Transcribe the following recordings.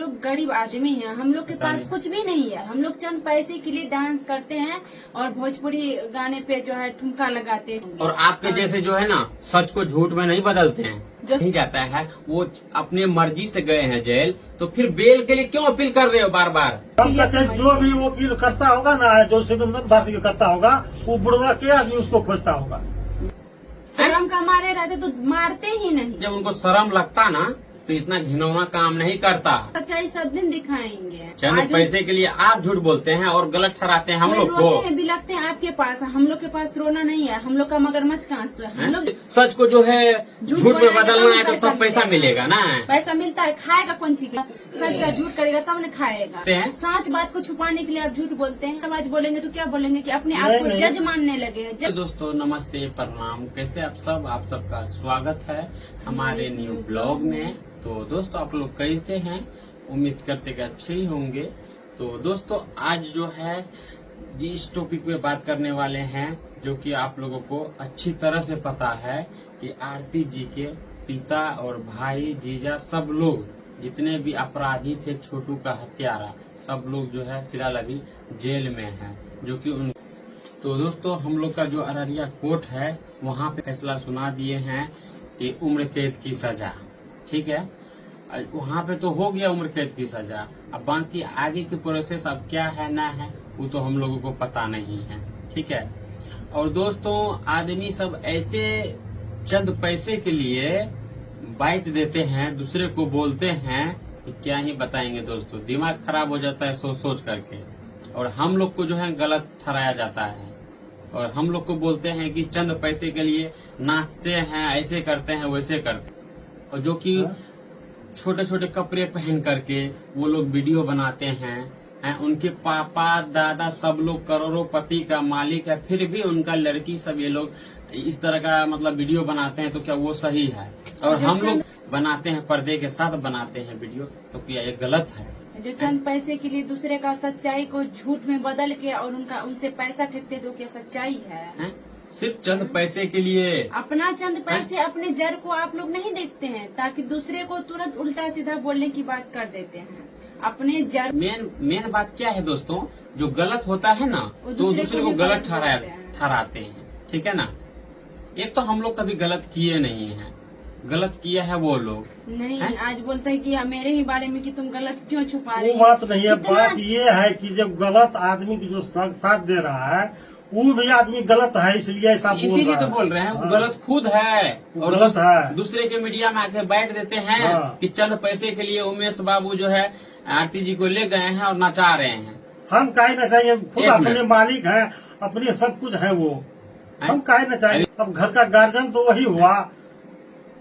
लोग गरीब आदमी हैं, हम लोग के पास कुछ भी नहीं है। हम लोग चंद पैसे के लिए डांस करते हैं और भोजपुरी गाने पे जो है ठुमका लगाते हैं। और आपके जैसे जो है ना सच को झूठ में नहीं बदलते हैं, जो नहीं जाता है वो अपने मर्जी से गए हैं जेल, तो फिर बेल के लिए क्यों अपील कर रहे हो बार बार? हम कहते हैं जो भी वकील करता होगा ना, जो सिकंदर भारती करता होगा, वो बुढ़वा के आदमी उसको खोजता होगा। शर्म का मारे रहते तो मारते ही नहीं। जब उनको शर्म लगता ना तो इतना घिनौना काम नहीं करता। सच्चाई सब दिन दिखाएंगे। चंद पैसे के लिए आप झूठ बोलते हैं और गलत ठहराते हैं हम लोग को। रोते हैं बिलखते हैं आपके पास, हम लोग के पास रोना नहीं है। हम लोग का मगरमच्छ का आंसू है। हम लोग सच को जो है झूठ में बदलना है तो सब पैसा मिलेगा ना। पैसा मिलता है, खाएगा कौन सी? सच का झूठ करेगा तब न खाएगा। सच बात को छुपाने के लिए आप झूठ बोलते हैं। अब आज बोलेंगे तो क्या बोलेंगे कि अपने आप को जज मानने लगे हैं। दोस्तों नमस्ते, प्रणाम, कैसे आप सब? आप सबका स्वागत है हमारे न्यू ब्लॉग में। तो दोस्तों आप लोग कैसे हैं? उम्मीद करते कि अच्छे ही होंगे। तो दोस्तों आज जो है इस टॉपिक पे बात करने वाले हैं जो कि आप लोगों को अच्छी तरह से पता है कि आरती जी के पिता और भाई जीजा सब लोग जितने भी अपराधी थे, छोटू का हत्यारा, सब लोग जो है फिलहाल अभी जेल में है, जो कि उन तो दोस्तों हम लोग का जो अररिया कोर्ट है वहाँ पे फैसला सुना दिए हैं कि उम्र कैद की सजा, ठीक है। वहाँ पे तो हो गया उम्र कैद की सजा। अब बाकी आगे की प्रोसेस अब क्या है ना है वो तो हम लोगों को पता नहीं है, ठीक है। और दोस्तों आदमी सब ऐसे चंद पैसे के लिए बाइट देते हैं, दूसरे को बोलते हैं कि क्या ही बताएंगे दोस्तों, दिमाग खराब हो जाता है सोच सोच करके। और हम लोग को जो है गलत ठहराया जाता है और हम लोग को बोलते हैं कि चंद पैसे के लिए नाचते हैं, ऐसे करते हैं, वैसे करते हैं। और जो कि छोटे छोटे कपड़े पहन करके वो लोग वीडियो बनाते हैं। उनके पापा दादा सब लोग करोड़ोंपति का मालिक है, फिर भी उनका लड़की सब ये लोग इस तरह का मतलब वीडियो बनाते हैं, तो क्या वो सही है? और हम लोग बनाते हैं पर्दे के साथ बनाते हैं वीडियो, तो क्या ये गलत है? जो चंद पैसे के लिए दूसरे का सच्चाई को झूठ में बदल के और उनसे पैसा ठगते, तो क्या सच्चाई है? सिर्फ चंद पैसे के लिए अपना चंद पैसे, अपने जड़ को आप लोग नहीं देखते हैं, ताकि दूसरे को तुरंत उल्टा सीधा बोलने की बात कर देते हैं। अपने जड़ मेन बात क्या है दोस्तों, जो गलत होता है ना तो दूसरे को गलत ठहराते हैं, ठीक है ना। एक तो हम लोग कभी गलत किए नहीं है, गलत किया है वो लोग नहीं है? आज बोलते हैं कि मेरे ही बारे में कि तुम गलत क्यों छुपा रहे हो? वो बात नहीं है। बात ये है कि जब गलत आदमी की जो साथ दे रहा है वो भी आदमी गलत है, इसलिए ऐसा बोल रहा है। इसीलिए तो बोल रहे हैं वो गलत खुद है और गलत है। दूसरे के मीडिया में आके बैठ देते हैं कि चंद पैसे के लिए उमेश बाबू जो है आरती जी को ले गए हैं और नचा रहे हैं। हम काहे न चाहिए, खुद अपने मालिक हैं, अपने सब कुछ है वो, हम काहे न चाहिए। अब घर का गार्जियन तो वही हुआ,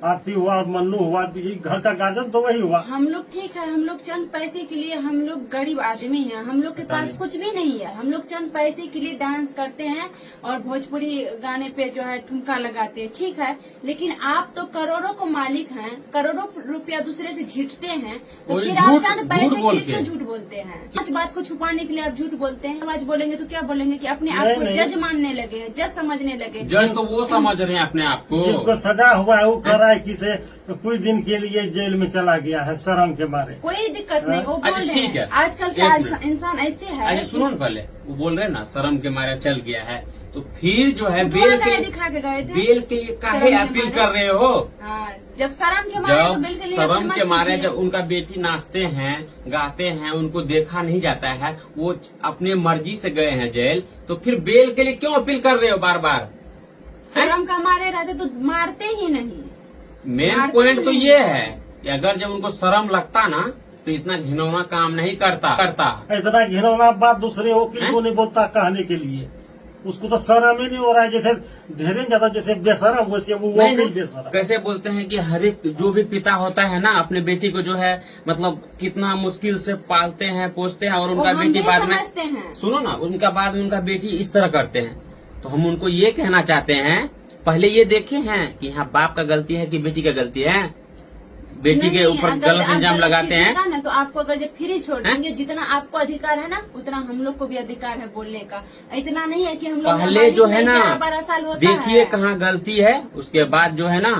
आरती हुआ और मन्नू हुआ, घर का गार्जियन तो वही हुआ। हम लोग ठीक है, हम लोग चंद पैसे के लिए, हम लोग गरीब आदमी हैं, हम लोग के पास कुछ भी नहीं है। हम लोग चंद पैसे के लिए डांस करते हैं और भोजपुरी गाने पे जो है ठुमका लगाते हैं, ठीक है। लेकिन आप तो करोड़ों को मालिक हैं, करोड़ों रुपया दूसरे से झीटते हैं, तो फिर आप चंद पैसे के लिए क्यों झूठ बोलते हैं? सच बात को छुपाने के लिए आप झूठ बोलते हैं। आज बोलेंगे तो क्या बोलेंगे कि अपने आप को जज मानने लगे हैं, जज समझने लगे। जज तो वो समझ रहे हैं अपने आप को। जिनको सजा हुआ है वो कर रहा है किसे तो कुछ दिन के लिए जेल में चला गया है शर्म के मारे। कोई दिक्कत नहीं, वो बोल रहे हैं। आजकल का इंसान ऐसे है। अच्छा सुनो न, पहले वो बोल रहे हैं ना शर्म के मारे चल गया है, तो फिर जो है बेल के दिखा के गए थे। बेल के लिए काहे अपील कर रहे हो? जब शर्म के मारे, तो बेल के लिए शर्म के मारे जब उनका बेटी नाचते हैं गाते हैं, उनको देखा नहीं जाता है, वो अपने मर्जी से गए हैं जेल, तो फिर बेल के लिए क्यों अपील कर रहे हो बार बार? शर्म का मारे रहते तो मारते ही नहीं। मेन पॉइंट तो ये है कि अगर जब उनको शर्म लगता ना तो इतना घिनौना काम नहीं करता। इतना घिनौना बात दूसरे वकील को नहीं बोलता कहने के लिए, उसको तो शर्म ही नहीं हो रहा है। जैसे धीरे ज्यादा जैसे बेशरम वैसे वो वकील बेशरम। कैसे बोलते हैं कि हर एक जो भी पिता होता है ना अपने बेटी को जो है मतलब कितना मुश्किल से पालते हैं पोसते हैं, और उनका बेटी बाद में सुनो ना उनका बाद में उनका बेटी इस तरह करते हैं। तो हम उनको ये कहना चाहते हैं, पहले ये देखे हैं कि यहाँ बाप का गलती है कि बेटी का गलती है? बेटी के ऊपर गलत इल्जाम लगाते हैं ना, तो आपको अगर जब फ्री छोड़ देंगे, जितना आपको अधिकार है ना उतना हम लोग को भी अधिकार है बोलने का। इतना नहीं है कि हम लोग पहले जो है ना 12 साल होता देखिए कहाँ गलती है, उसके बाद जो है ना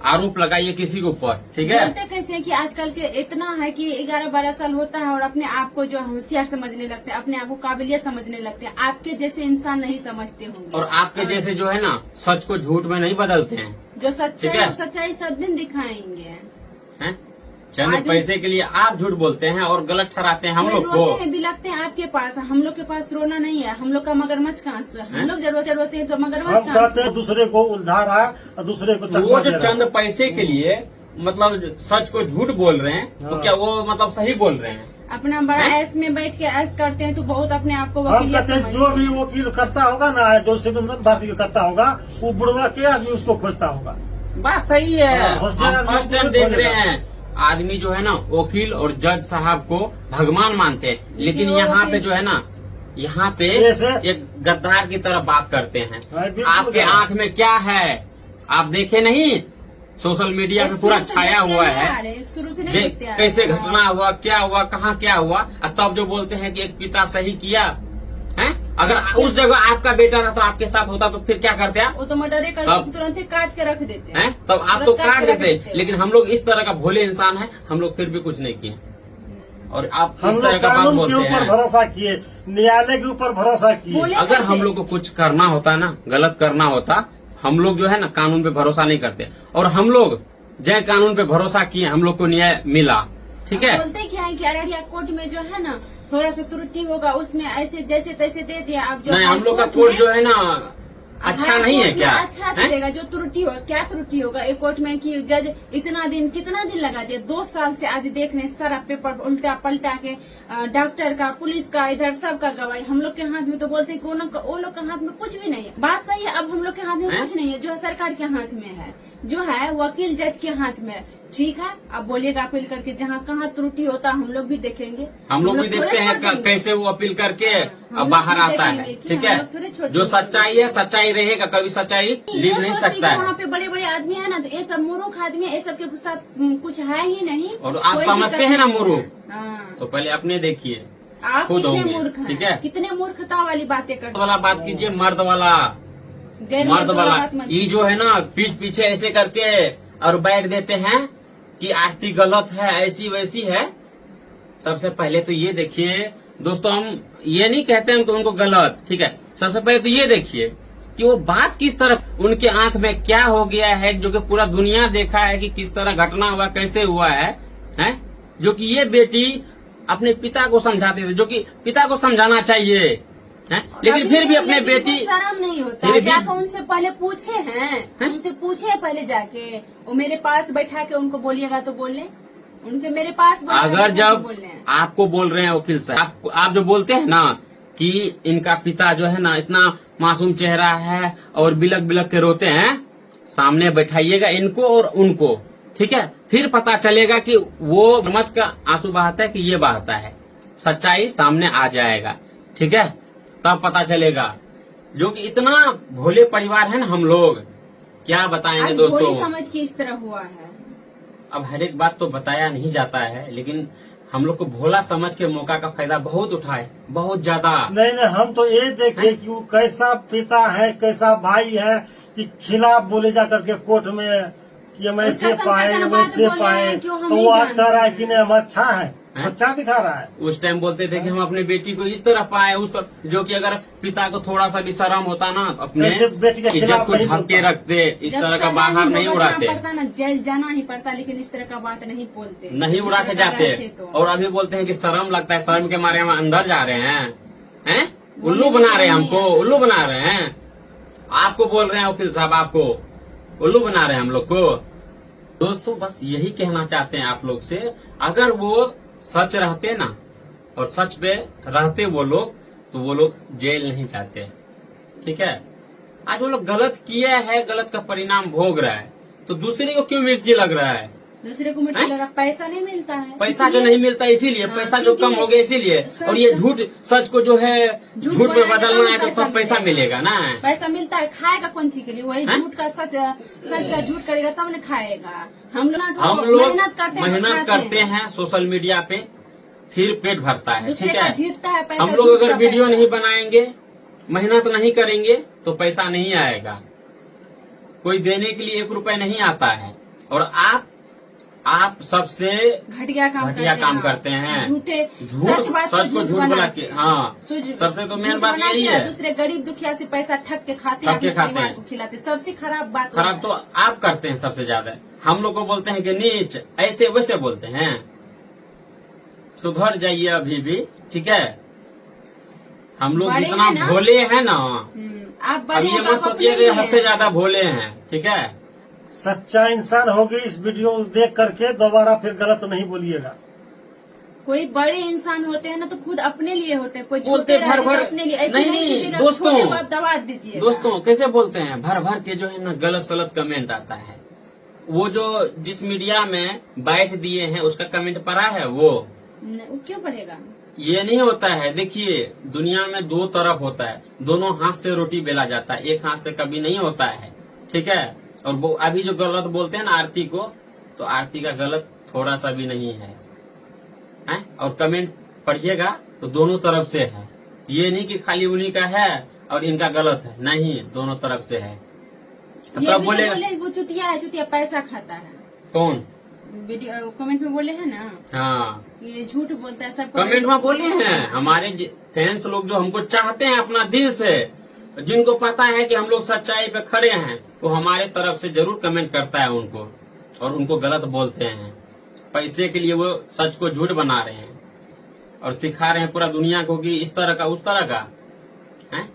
आरोप लगाइए किसी के ऊपर, ठीक है। बोलते कैसे हैं कि आजकल के इतना है कि 11-12 साल होता है और अपने आप को जो होशियार समझने लगते हैं, अपने आप को काबिलियत समझने लगते हैं। आपके जैसे इंसान नहीं समझते होंगे, और आपके जैसे जो है ना सच को झूठ में नहीं बदलते हैं, जो ठीक सच्चाई है? और सच्चाई सब दिन दिखाएंगे। हैं? चंद पैसे के लिए आप झूठ बोलते हैं और गलत ठहराते हैं हम लोग को। रोते हैं बिलखते हैं आपके पास, हम लोग के पास रोना नहीं है। हम लोग का मगरमच्छ का आंसू है। हम लोग जरूरत रोते हैं तो मगरमच्छ हम का कहते आंसू हैं दूसरे को उल्झा रहा है और दूसरे को वो चकमा जो दे रहा है। चंद पैसे के लिए मतलब सच को झूठ बोल रहे हैं, तो हाँ। क्या वो मतलब सही बोल रहे हैं? अपना बड़ा हैं? ऐश में बैठ के ऐश करते हैं तो बहुत अपने आप को हम वकीलियत कहते हैं समझते जो हैं। भी वकील करता होगा ना, जो सिविल भारती करता होगा, वो बुढ़वा के आदमी उसको खोजता होगा। बात सही है। हाँ, होशियार हम आदमी फर्स्ट टाइम को देख खोजेगा। रहे हैं आदमी जो है ना वकील और जज साहब को भगवान मानते हैं, लेकिन वो यहाँ पे वकील- जो है ना, यहाँ पे जैसे? एक गद्दार की तरह बात करते हैं। हाँ, बिल्कुल आपके गद्दार। आंख में क्या है आप देखे नहीं? सोशल मीडिया पे एक पूरा शुरू से छाया देखते हुआ नहीं आ है रहे, एक शुरू से नहीं जे देखते आ रहे। कैसे घटना हुआ, क्या हुआ, कहाँ क्या हुआ, और तब जो बोलते हैं कि एक पिता सही किया है। अगर उस जगह आपका बेटा रहता, आपके साथ होता, तो फिर क्या करते आप? वो तो मर्डर कर तब- तुरंत ही काट के रख देते हैं? हैं। तब आप तो तुरंत काट के रख देते, लेकिन हम लोग इस तरह का भोले इंसान हैं, हम लोग फिर भी कुछ नहीं किए और आप हम इस तरह लोग का बात कानून के बोलते ऊपर हैं। भरोसा किए, न्यायालय के ऊपर भरोसा किए। बोले अगर कैसे? हम लोग को कुछ करना होता ना, गलत करना होता, हम लोग जो है ना कानून पे भरोसा नहीं करते, और हम लोग जय कानून पे भरोसा किए, हम लोग को न्याय मिला, ठीक है। बोलते क्या है कि अररिया कोर्ट में जो है ना थोड़ा सा त्रुटि होगा, उसमें ऐसे जैसे तैसे दे दिया। आप जो नहीं, हम लोग का हाई कोर्ट में- जो है ना अच्छा हाई नहीं है कोर्ट में क्या? अच्छा से हैं? देगा। जो त्रुटि होगा, क्या त्रुटि होगा एक कोर्ट में कि जज कितना दिन लगा दिया, 2 साल से आज देख रहे हैं सारा पेपर उल्टा पलटा के, डॉक्टर का, पुलिस का, इधर सब का गवाही। हम लोग के हाथ में तो बोलते हैं कि वो लोग के हाथ में कुछ भी नहीं है। बात सही है, अब हम लोग के हाथ में हैं? कुछ नहीं है, जो है सरकार के हाथ में है, जो है वकील जज के हाथ में। ठीक है, अब बोलिएगा अपील करके, जहाँ कहाँ त्रुटि होता हम लोग भी देखेंगे। हम लोग भी थोड़े देखते हैं छोड़ देंगे। कैसे वो अपील करके हम अब बाहर लोग भी आता है, देखेंगे कि ठीक हम लोग थोड़े है। छोड़ जो देंगे। सच्चाई है सच्चाई रहेगा, कभी सच्चाई ये लिख नहीं सोचते सकता कि वहाँ है। पे बड़े बड़े आदमी है ना, तो ये सब मूर्ख आदमी है, ये सब के साथ कुछ है ही नहीं। और आप कोई समझते दिक्कत हैं ना नहीं है। मूर्ख, हाँ। तो पहले अपने देखिए, आप खुद कितने होंगे, मूर्ख ठीक हैं, है। कितने मूर्खता वाली बातें करते वाला बात कीजिए, मर्द वाला, गैर मर्द वाला। बात मत ये जो है ना पीठ पीछे ऐसे करके और बैठ देते हैं कि आरती गलत है, ऐसी वैसी है। सबसे पहले तो ये देखिए दोस्तों, हम ये नहीं कहते हैं उनको गलत, ठीक है। सबसे पहले तो ये देखिए कि वो बात किस तरह, उनके आंख में क्या हो गया है, जो कि पूरा दुनिया देखा है कि किस तरह घटना हुआ, कैसे हुआ है, हैं? जो कि ये बेटी अपने पिता को समझाते थे, जो कि पिता को समझाना चाहिए, हैं? लेकिन अभी फिर भी बोलने अपने की बेटी कुछ शर्म नहीं होता फिर है। भी- जाकर उनसे पहले पूछे हैं, उनसे पूछे पहले जाके, वो मेरे पास बैठा के उनको बोलिएगा तो बोल लें, उनके मेरे पास बोलिएगा अगर तो जब बोल लें। आपको बोल रहे हैं वकील साहब, आप जो बोलते हैं ना कि इनका पिता जो है ना इतना मासूम चेहरा है और बिलक बिलक के रोते हैं, सामने बैठाइएगा इनको और उनको, ठीक है। फिर पता चलेगा कि वो समझ का आंसू बहाता है कि ये बहाता है, सच्चाई सामने आ जाएगा, ठीक है। तब पता चलेगा। जो कि इतना भोले परिवार है ना हम लोग, क्या बताएंगे आज भोली दोस्तों। समझ के इस तरह हुआ है। अब हर एक बात तो बताया नहीं जाता है, लेकिन हम लोग को भोला समझ के मौका का फायदा बहुत उठाए, बहुत ज्यादा। नहीं, हम तो ये देखे कि वो कैसा पिता है, कैसा भाई है, कि खिलाफ बोले जा करके कोर्ट में कि हम ऐसे उसका पाए, संकल्प वैसे बोले पाए, हैं कि वो हम तो नहीं वो आज जानते कह रहा है हैं। कि नहीं हम अच्छा है, अच्छा दिखा रहा है। उस टाइम बोलते थे कि हम अपने बेटी को इस तरह पाए, उस तरह, जो कि अगर पिता को थोड़ा सा भी शर्म होता ना, अपने ऐसे बेटी के इज्जत खिलाफ को नहीं ढक के बोलता। रखते, इस जब तरह का सजा बाहर नहीं भुगतना उड़ाते, पड़ता ना, जेल जाना ही पड़ता, लेकिन इस तरह का बात नहीं बोलते, नहीं उड़ा के इस तरह का जाते। रहते तो। और अभी बोलते हैं कि शर्म लगता है, शर्म के मारे हम अंदर जा रहे हैं, उल्लू बना रहे हैं हमको, उल्लू बना रहे हैं। आपको बोल रहे हैं वकील साहब, आपको उल्लू बना रहे हैं हम लोग को। दोस्तों बस यही कहना चाहते हैं आप लोग से, अगर वो सच रहते ना और सच पे रहते वो लोग, तो वो लोग जेल नहीं जाते, ठीक है। आज वो लोग गलत किए हैं, गलत का परिणाम भोग रहा है, तो दूसरे को क्यों मिर्ची लग रहा है? दूसरे को मिर्ची लगा, पैसा नहीं मिलता है, पैसा जो इसलिए- नहीं मिलता इसीलिए, हाँ, पैसा जो कम क्योंकि हो गया इसीलिए। सच- और ये झूठ सच को जो है झूठ में बनाएगा बदलना है, तो पैसा सब पैसा मिलेगा ना। पैसा मिलता है, खाएगा कौन सी के लिए? वही हैं? झूठ का सच का झूठ करेगा तब न खाएगा। हम लोग मेहनत करते हैं सोशल मीडिया पे, फिर पेट भरता है, दूसरे ठीक का है। जीतता है पैसा, हम लोग झूठ अगर का वीडियो पैसा। नहीं बनाएंगे, मेहनत नहीं करेंगे, तो पैसा नहीं आएगा। कोई देने के लिए 1 रुपए नहीं आता है, और आप सबसे घटिया काम करते हैं। झूठे सच को झूठ बना के, हाँ, सबसे तो मेन बात यही है। दूसरे गरीब दुखिया से पैसा ठग के खाते हैं, अपने परिवार को खिलाते। सबसे खराब बात खराब तो आप करते हैं सबसे ज्यादा। हम लोग को बोलते हैं कि नीच, ऐसे वैसे बोलते हैं। सुधर जाइए अभी भी, ठीक है। हम लोग जितना भोले हैं ना, आप अब ये मत सोचिए कि हद से ज्यादा भोले हैं, ठीक है। सच्चा इंसान होगी इस वीडियो को देख करके दोबारा फिर गलत नहीं बोलिएगा। कोई बड़े इंसान होते हैं ना तो खुद अपने लिए होते हैं, कोई बोलते छोटे भर रहते भर तो अपने लिए। ऐसे नहीं दोस्तों, छोटे को आप दबा दीजिए। दोस्तों कैसे बोलते हैं, भर भर के जो है ना गलत सलत कमेंट आता है। वो जो जिस मीडिया में बैठ दिए हैं उसका कमेंट पड़ा है वो क्यों पढ़ेगा? ये नहीं होता है। देखिए दुनिया में दो तरफ होता है, दोनों हाथ से रोटी बेला जाता है, एक हाथ से कभी नहीं होता है, ठीक है। और वो अभी जो गलत बोलते हैं ना आरती को, तो आरती का गलत थोड़ा सा भी नहीं है, हैं? और कमेंट पढ़िएगा तो दोनों तरफ से है। ये नहीं कि खाली उन्हीं का है और इनका गलत है, नहीं, दोनों तरफ से है। तब बोले वो चुतिया है, चुतिया पैसा खाता है। कौन वीडियो कमेंट में बोले हैं ना? हाँ, ये झूठ बोलता है सब कमेंट में बोले हैं। हमारे फैंस लोग जो हमको चाहते हैं अपना दिल से, जिनको पता है कि हम लोग सच्चाई पे खड़े हैं, वो हमारे तरफ से जरूर कमेंट करता है उनको, और उनको गलत बोलते हैं। पैसे के लिए वो सच को झूठ बना रहे हैं और सिखा रहे हैं पूरा दुनिया को कि इस तरह का उस तरह का है।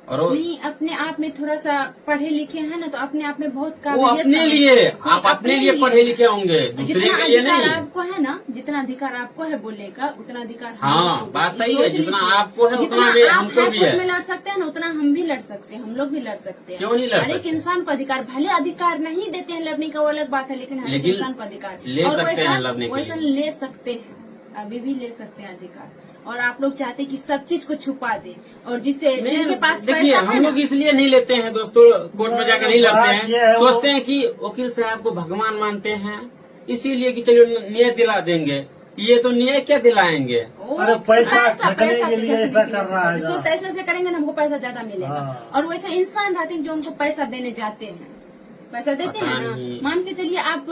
और नहीं, अपने आप में थोड़ा सा पढ़े लिखे हैं ना तो अपने आप में बहुत वो अपने लिए, आप अपने लिए पढ़े लिखे होंगे, दूसरे के लिए नहीं। आपको है ना, जितना अधिकार आपको है बोलने का उतना अधिकार हाँ, बात सही है। जितना आपको है उतना हमको भी है। में लड़ सकते हैं ना उतना हम भी लड़ सकते हैं, हम लोग भी लड़ सकते हैं। क्यों नहीं लड़ सकते? हर एक इंसान को अधिकार, भले अधिकार नहीं देते हैं लड़ने का वो अलग बात है, लेकिन हर एक इंसान को अधिकार ले सकते हैं लड़ने के लिए। वैसा ले सकते हैं, अभी भी ले सकते हैं अधिकार। और आप लोग चाहते हैं कि सब चीज को छुपा दे, और जिससे जिनके पास देखिए हम लोग इसलिए नहीं लेते हैं दोस्तों, कोर्ट में जाकर नहीं लड़ते हैं। सोचते हैं कि वकील साहब को भगवान मानते हैं, इसीलिए कि चलो न्याय दिला देंगे। ये तो न्याय क्या दिलाएंगे? अरे पैसा ठगने के लिए ऐसा कर रहा है। सोचते ऐसे करेंगे ना हमको पैसा ज्यादा मिलेगा। और वैसे इंसान रहते हैं जो उनको पैसा देने जाते हैं, पैसा देते हैं ना। मान के चलिए आप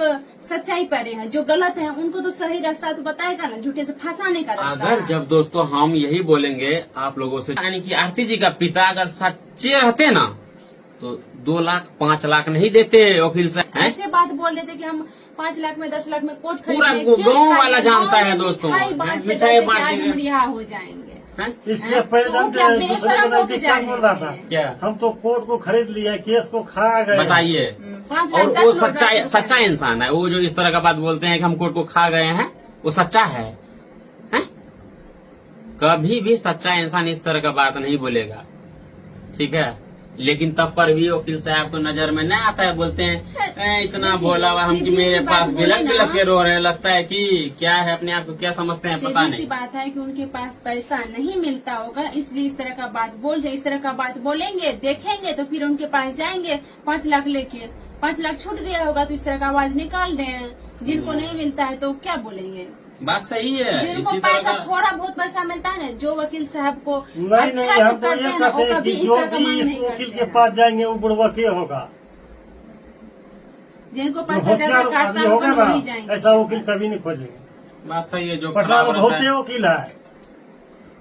सच्चाई पर हैं, जो गलत है उनको तो सही रास्ता तो बताएगा ना, झूठे से फंसाने का रास्ता। अगर जब दोस्तों हम यही बोलेंगे आप लोगों से, यानी कि आरती जी का पिता अगर सच्चे रहते ना तो 2 लाख 5 लाख नहीं देते वकील से। ऐसे बात बोल रहे थे कि हम 5 लाख में 10 लाख में कोर्ट पूरा गाँव वाला जानता है दोस्तों, मिठाई बांट के रिहा हो जाएंगे। इससे पहले दूसरे के नजदीक क्या बोल रहा था, क्या हम तो कोर्ट को खरीद लिया, केस को खा गए। बताइए। और वो सच्चा इंसान है। वो जो इस तरह का बात बोलते हैं कि हम कोर्ट को खा गए हैं, वो सच्चा है? कभी भी सच्चा इंसान इस तरह का बात नहीं बोलेगा, ठीक है। लेकिन तब पर भी वकील साहब को नजर में नहीं आता है, बोलते हैं इतना भोला हुआ हम कि मेरे पास बिलक बिलक के रो रहे। लगता है कि क्या है, अपने आप को क्या समझते हैं पता नहीं। बात है कि उनके पास पैसा नहीं मिलता होगा, इसलिए इस तरह का बात बोल रहे। इस तरह का बात बोलेंगे, देखेंगे तो फिर उनके पास जाएंगे 5 लाख लेके। 5 लाख छूट गया होगा तो इस तरह का आवाज निकाल रहे हैं। जिनको नहीं मिलता है तो क्या बोलेंगे? बात सही है। जिनको पैसा थोड़ा बहुत पैसा मिलता है ना, जो वकील साहब को नहीं, हम तो ये कहते हैं कि जो भी इस वकील के पास जाएंगे वो बुड़बके होगा। जिनको होशियार आदमी होगा ना, ऐसा वकील कभी नहीं खोजेंगे। बात सही है। जो पटना में बहुत वकील है,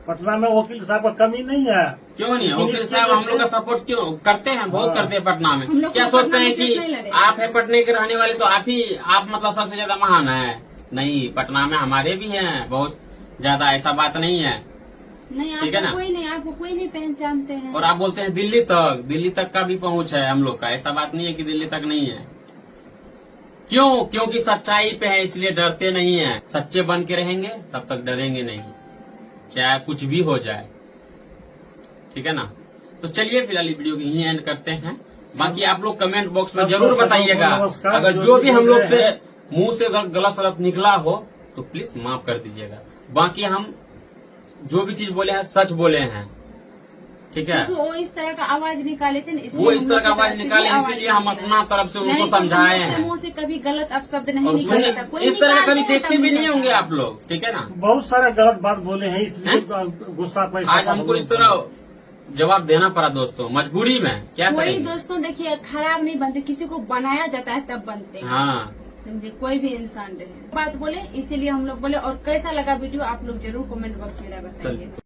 पटना में वकील साहब का कमी नहीं है। क्यों नहीं? वकील साहब हम लोग का सपोर्ट क्यों करते हैं, बहुत करते हैं पटना में। क्या सोचते हैं कि आप है पटने के रहने वाले तो आप मतलब सबसे ज्यादा महान है? नहीं, पटना में हमारे भी हैं बहुत ज्यादा, ऐसा बात नहीं है। नहीं, ठीक है ना? आपको कोई नहीं पहचानते हैं। और आप बोलते हैं दिल्ली तक का भी पहुंच है हम लोग का। ऐसा बात नहीं है कि दिल्ली तक नहीं है। क्यों? क्योंकि सच्चाई पे है, इसलिए डरते नहीं है। सच्चे बन के रहेंगे तब तक डरेंगे नहीं, चाहे कुछ भी हो जाए, ठीक है ना। तो चलिए फिलहाल वीडियो की यहीं एंड करते हैं। बाकी आप लोग कमेंट बॉक्स में जरूर बताइएगा, अगर जो भी हम लोग से मुंह से गलत सलत निकला हो तो प्लीज माफ कर दीजिएगा। बाकी हम जो भी चीज बोले हैं सच बोले हैं, ठीक है। वो इस तरह का आवाज निकाले थे, वो इस तरह का आवाज निकाले, इसीलिए हम अपना तरफ से उनको समझाए हैं। मुंह से कभी गलत अपशब्द नहीं निकाला था। इस तरह का कभी देखे भी नहीं होंगे आप लोग, ठीक है ना। बहुत सारा गलत बात बोले हैं, इसलिए गुस्सा पैसा। आज हमको इस तरह जवाब देना पड़ा दोस्तों, मजबूरी में क्या कोई करेंगे। दोस्तों देखिए खराब नहीं बनते, किसी को बनाया जाता है तब बनते हैं। हाँ समझे, कोई भी इंसान रहे बात बोले, इसीलिए हम लोग बोले। और कैसा लगा वीडियो आप लोग जरूर कमेंट बॉक्स में बताइए। चलिए।